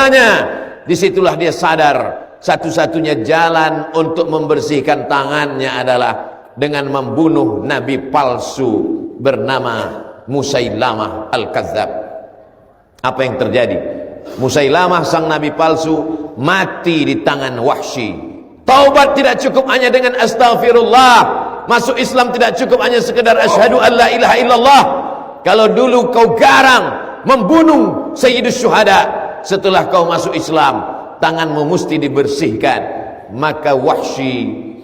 hartanya. Disitulah dia sadar satu-satunya jalan untuk membersihkan tangannya adalah dengan membunuh nabi palsu bernama Musailamah Al-Kadzab. Apa yang terjadi? Musailamah sang nabi palsu mati di tangan Wahsy. Taubat tidak cukup hanya dengan astaghfirullah. Masuk Islam tidak cukup hanya sekedar asyhadu an la ilaha illallah. Kalau dulu kau garang membunuh sayyidus syuhada, setelah kau masuk Islam tanganmu mesti dibersihkan. Maka Wahsy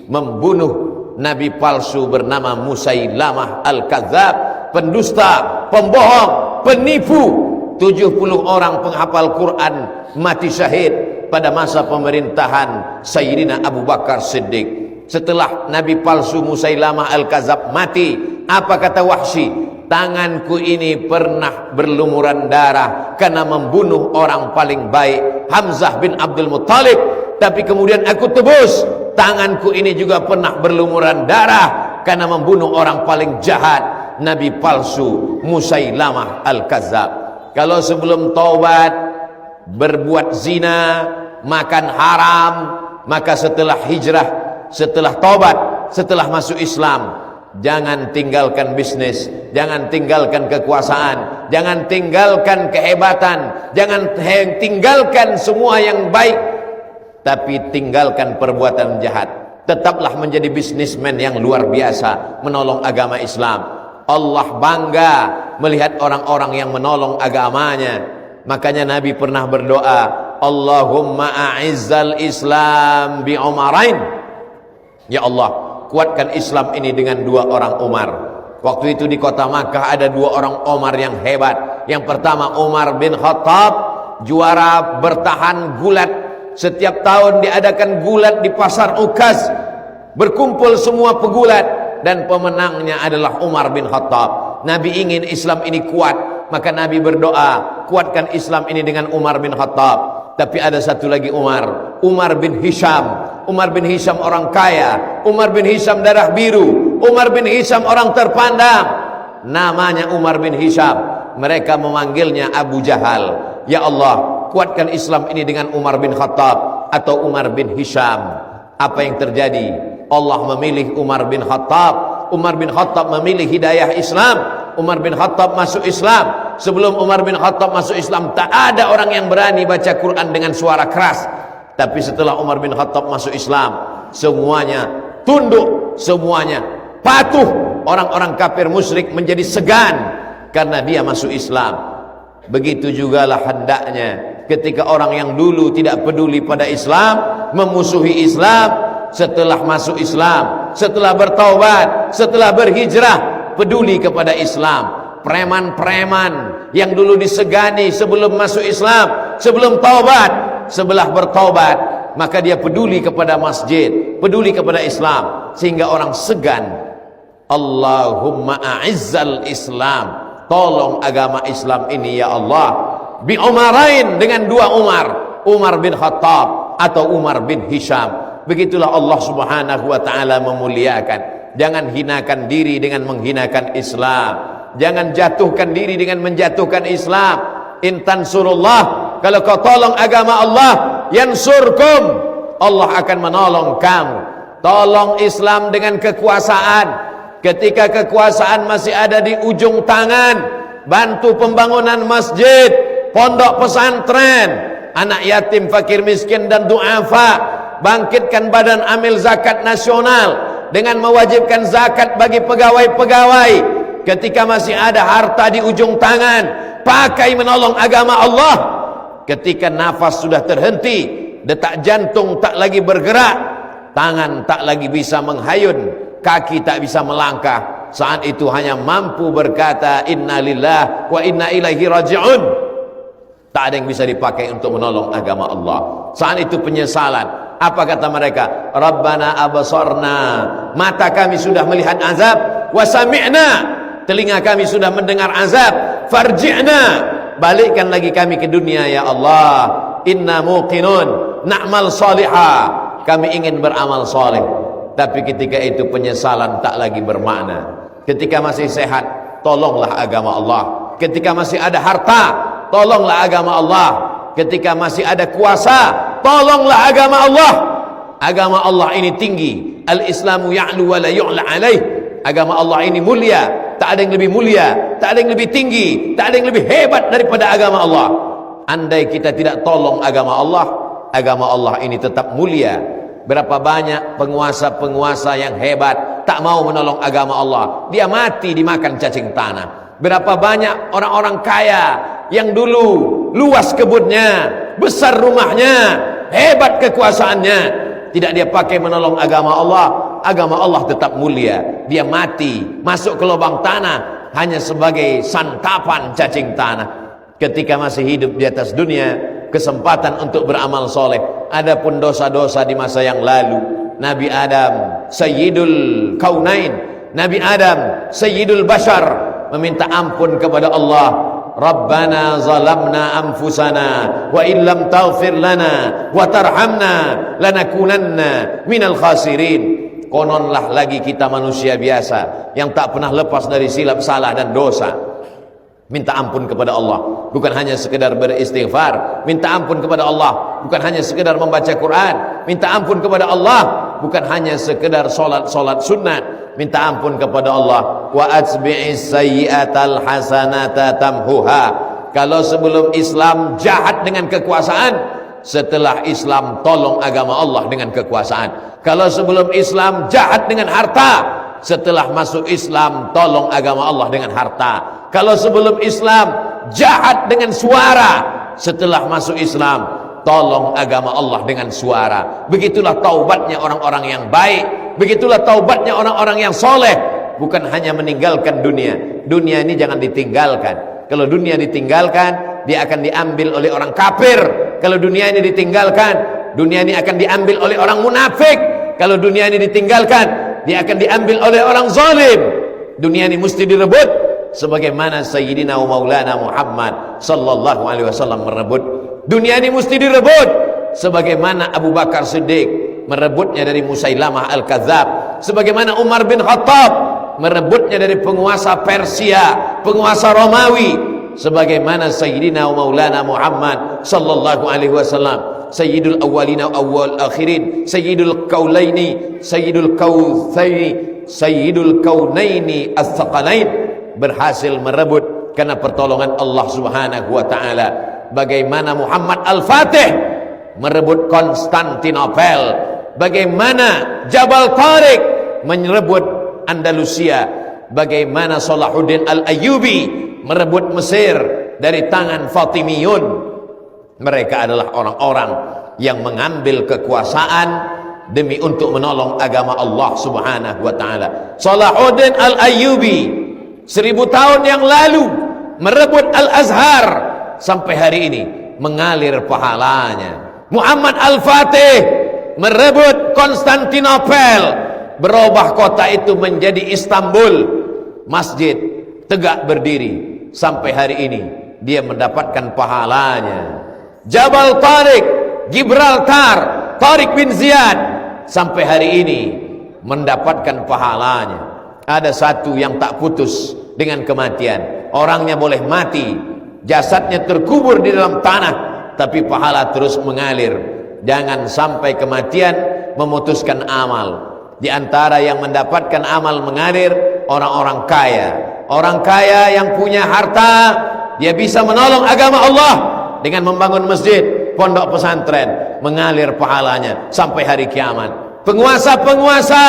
membunuh nabi palsu bernama Musailamah Al-Kadzab, pendusta, pembohong, penipu. 70 orang penghafal Quran mati syahid pada masa pemerintahan Sayyidina Abu Bakar Siddiq. Setelah nabi palsu Musailamah Al-Kadzab mati, apa kata Wahsy? Tanganku ini pernah berlumuran darah karena membunuh orang paling baik, Hamzah bin Abdul Muttalib, tapi kemudian aku tebus. Tanganku ini juga pernah berlumuran darah karena membunuh orang paling jahat, nabi palsu Musailamah Al-Kadzab. Kalau sebelum taubat berbuat zina, makan haram, maka setelah hijrah, setelah taubat, setelah masuk Islam, jangan tinggalkan bisnis, jangan tinggalkan kekuasaan, jangan tinggalkan kehebatan, jangan tinggalkan semua yang baik, tapi tinggalkan perbuatan jahat. Tetaplah menjadi bisnismen yang luar biasa, menolong agama Islam. Allah bangga melihat orang-orang yang menolong agamanya. Makanya Nabi pernah berdoa, Allahumma a'izzal Islam bi Umarain. Ya Allah, kuatkan Islam ini dengan 2 orang Umar. Waktu itu di kota Makkah ada 2 orang Umar yang hebat. Yang pertama Umar bin Khattab, juara bertahan gulat. Setiap tahun diadakan gulat di pasar Ukaz, berkumpul semua pegulat, dan pemenangnya adalah Umar bin Khattab. Nabi ingin Islam ini kuat, maka Nabi berdoa, kuatkan Islam ini dengan Umar bin Khattab. Tapi ada satu lagi Umar, Umar bin Hisham. Umar bin Hisham orang kaya, Umar bin Hisham darah biru, Umar bin Hisham orang terpandang, namanya Umar bin Hisham. Mereka memanggilnya Abu Jahal. Ya Allah, kuatkan Islam ini dengan Umar bin Khattab atau Umar bin Hisham. Apa yang terjadi? Allah memilih Umar bin Khattab. Umar bin Khattab memilih hidayah Islam. Umar bin Khattab masuk Islam. Sebelum Umar bin Khattab masuk Islam, tak ada orang yang berani baca Quran dengan suara keras. Tapi setelah Umar bin Khattab masuk Islam, semuanya tunduk, semuanya patuh. Orang-orang kafir musyrik menjadi segan karena dia masuk Islam. Begitu jugalah hendaknya ketika orang yang dulu tidak peduli pada Islam, memusuhi Islam, setelah masuk Islam, setelah bertaubat, setelah berhijrah, peduli kepada Islam. Preman-preman yang dulu disegani sebelum masuk Islam, sebelum taubat, setelah bertaubat, maka dia peduli kepada masjid, peduli kepada Islam, sehingga orang segan. Allahumma a'izzal Islam, tolong agama Islam ini ya Allah, bi Umarain, dengan 2 Umar, Umar bin Khattab atau Umar bin Hisham. Begitulah Allah subhanahu wa ta'ala memuliakan. Jangan hinakan diri dengan menghinakan Islam, jangan jatuhkan diri dengan menjatuhkan Islam. In tansurullah, kalau kau tolong agama Allah, yansurkum, Allah akan menolong kamu. Tolong Islam dengan kekuasaan. Ketika kekuasaan masih ada di ujung tangan, bantu pembangunan masjid, pondok pesantren, anak yatim, fakir miskin dan du'afa. Bangkitkan badan amil zakat nasional dengan mewajibkan zakat bagi pegawai-pegawai. Ketika masih ada harta di ujung tangan, pakai menolong agama Allah. Ketika nafas sudah terhenti, detak jantung tak lagi bergerak, tangan tak lagi bisa menghayun, kaki tak bisa melangkah, saat itu hanya mampu berkata inna lillah wa inna ilaihi raji'un. Tak ada yang bisa dipakai untuk menolong agama Allah. Saat itu penyesalan. Apa kata mereka? Rabbana abasarna, mata kami sudah melihat azab, wa sami'na, telinga kami sudah mendengar azab, farji'na, balikkan lagi kami ke dunia ya Allah. Inna muqinun na'mal salihah, kami ingin beramal saleh. Tapi ketika itu penyesalan tak lagi bermakna. Ketika masih sehat, tolonglah agama Allah. Ketika masih ada harta, tolonglah agama Allah. ketika masih ada kuasa, tolonglah agama Allah. Agama Allah ini tinggi. Al-Islamu ya'lu wa la yu'la alaih. Agama Allah ini mulia, tak ada yang lebih mulia, tak ada yang lebih tinggi, tak ada yang lebih hebat daripada agama Allah. Andai kita tidak tolong agama Allah ini tetap mulia. Berapa banyak penguasa-penguasa yang hebat tak mau menolong agama Allah, dia mati dimakan cacing tanah. Berapa banyak orang-orang kaya yang dulu luas kebunnya, besar rumahnya, hebat kekuasaannya, tidak dia pakai menolong agama Allah tetap mulia. Dia mati masuk ke lubang tanah hanya sebagai santapan cacing tanah. Ketika masih hidup di atas dunia, kesempatan untuk beramal soleh. Adapun dosa-dosa di masa yang lalu, Nabi Adam Sayyidul Kaunain, Nabi Adam Sayyidul Bashar, meminta ampun kepada Allah. Rabbana zalamna anfusana wa illam taghfir lana wa tarhamna lanakunanna minal khasirin. Kononlah lagi kita manusia biasa yang tak pernah lepas dari silap salah dan dosa. Minta ampun kepada Allah, bukan hanya sekedar beristighfar. Minta ampun kepada Allah, bukan hanya sekedar membaca Quran. Minta ampun kepada Allah, bukan hanya sekedar solat sunat. Minta ampun kepada Allah. Wa atbi'is sayyi'atal hasanata tamhuha. Kalau sebelum Islam jahat dengan kekuasaan, setelah Islam tolong agama Allah dengan kekuasaan. Kalau sebelum Islam jahat dengan harta, setelah masuk Islam tolong agama Allah dengan harta. Kalau sebelum Islam jahat dengan suara, setelah masuk Islam tolong agama Allah dengan suara. Begitulah taubatnya orang-orang yang baik, begitulah taubatnya orang-orang yang soleh. Bukan hanya meninggalkan dunia. Dunia ini jangan ditinggalkan. Kalau dunia ditinggalkan, dia akan diambil oleh orang kafir. Kalau dunia ini ditinggalkan, dunia ini akan diambil oleh orang munafik. Kalau dunia ini ditinggalkan, dia akan diambil oleh orang zalim. Dunia ini mesti direbut sebagaimana Sayyidina wa Maulana Muhammad sallallahu alaihi wasallam merebut. Dunia ini mesti direbut sebagaimana Abu Bakar Siddiq merebutnya dari Musailamah Al-Kadzab, sebagaimana Umar bin Khattab merebutnya dari penguasa Persia, penguasa Romawi, sebagaimana Sayyidina wa Maulana Muhammad sallallahu alaihi wasallam Sayyidul awwalina awwal akhirin, Sayyidul kaulaini, Sayyidul kautsaini, Sayyidul kaunaini as-saqalain, berhasil merebut karena pertolongan Allah Subhanahu wa taala. Bagaimana Muhammad Al-Fatih merebut Konstantinopel, bagaimana Jabal Tariq merebut Andalusia, bagaimana Salahuddin Al-Ayyubi merebut Mesir dari tangan Fatimiyun. Mereka adalah orang-orang yang mengambil kekuasaan demi untuk menolong agama Allah Subhanahu wa taala. Salahuddin Al-Ayyubi 1000 tahun yang lalu merebut Al-Azhar, sampai hari ini mengalir pahalanya. Muhammad Al-Fatih merebut Konstantinopel, berubah kota itu menjadi Istanbul, masjid tegak berdiri, sampai hari ini dia mendapatkan pahalanya. Jabal Tariq, Gibraltar, Tariq bin Ziyad, sampai hari ini mendapatkan pahalanya. Ada satu yang tak putus dengan kematian. Orangnya boleh mati, jasadnya terkubur di dalam tanah, tapi pahala terus mengalir. Jangan sampai kematian memutuskan amal. Di antara yang mendapatkan amal mengalir, orang-orang kaya. Orang kaya yang punya harta, dia bisa menolong agama Allah dengan membangun masjid, pondok pesantren, mengalir pahalanya sampai hari kiamat. Penguasa-penguasa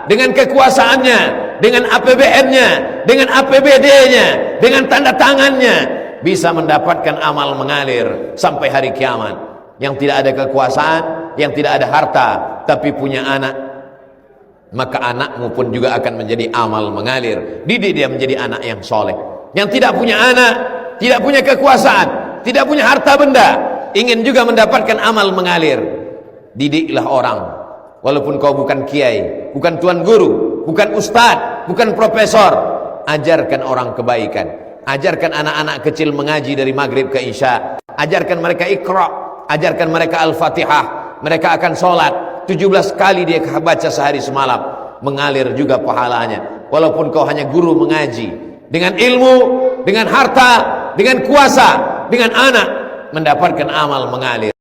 dengan kekuasaannya, dengan APBN-nya, dengan APBD-nya, dengan tanda tangannya, bisa mendapatkan amal mengalir sampai hari kiamat. Yang tidak ada kekuasaan, yang tidak ada harta, tapi punya anak, maka anakmu pun juga akan menjadi amal mengalir. Didik dia menjadi anak yang soleh. Yang tidak punya anak, tidak punya kekuasaan, tidak punya harta benda, ingin juga mendapatkan amal mengalir, didiklah orang. Walaupun kau bukan kiai, bukan tuan guru, bukan ustadz, bukan profesor, ajarkan orang kebaikan. Ajarkan anak-anak kecil mengaji dari maghrib ke isya. Ajarkan mereka Iqra, ajarkan mereka Al-Fatihah. Mereka akan sholat 17 kali dia baca sehari semalam, mengalir juga pahalanya. Walaupun kau hanya guru mengaji, dengan ilmu, dengan harta, dengan kuasa, dengan anak, mendapatkan amal mengalir.